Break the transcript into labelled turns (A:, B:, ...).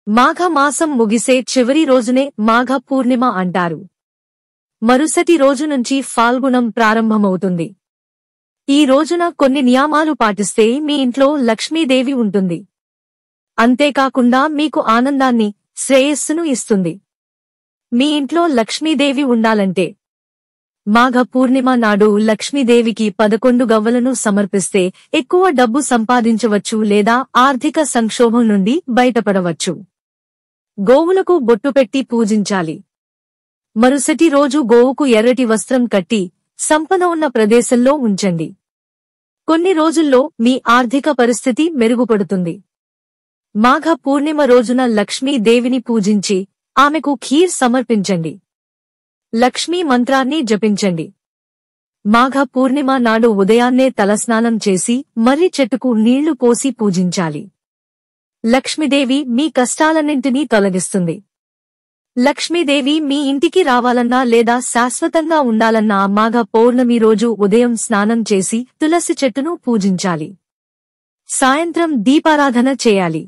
A: మాఘ మాసం ముగిసే చివరి రోజునే మాఘ పూర్ణిమ అంటారు. మరుసటి రోజు నుంచి ఫాల్గుణం ప్రారంభమవుతుంది. ఈ రోజున కొన్ని నియమాలు పాటిస్తే మీ ఇంట్లో లక్ష్మీదేవి ఉంటుంది. అంతేకాకుండా మీకు ఆనందాన్ని, శ్రేయస్సును ఇస్తుంది. మీ ఇంట్లో లక్ష్మీదేవి ఉండాలంటే మాఘ పూర్ణిమ నాడు లక్ష్మీదేవికి 11 గవ్వలను సమర్పిస్తే ఎక్కువ డబ్బు సంపాదించవచ్చు లేదా ఆర్థిక సంక్షోభం నుండి బయటపడవచ్చు. గోవులకు బొట్టు పెట్టి పూజించాలి. మరుసటి రోజు గోవుకు ఎర్రటి వస్త్రం కట్టి సంపద ఉన్న ప్రదేశంలో ఉంచండి. కొన్ని రోజుల్లో మీ ఆర్థిక పరిస్థితి మెరుగుపడుతుంది. మాఘ పూర్ణిమ రోజున లక్ష్మీదేవిని పూజించి ఆమెకు ఖీర్ సమర్పించండి. లక్ష్మీ మంత్రాన్ని జపించండి. మాఘ పూర్ణిమ నాడు ఉదయాన్నే తలస్నానం చేసి మర్రి చెట్టుకు నీళ్లు పోసి పూజించాలి. లక్ష్మీదేవి మీ కష్టాలన్నింటినీ తొలగిస్తుంది. లక్ష్మీదేవి మీ ఇంటికి రావాలన్నా లేదా శాశ్వతంగా ఉండాలన్నా మాఘ పౌర్ణమి రోజు ఉదయం స్నానం చేసి తులసి చెట్టును పూజించాలి. సాయంత్రం దీపారాధన చేయాలి.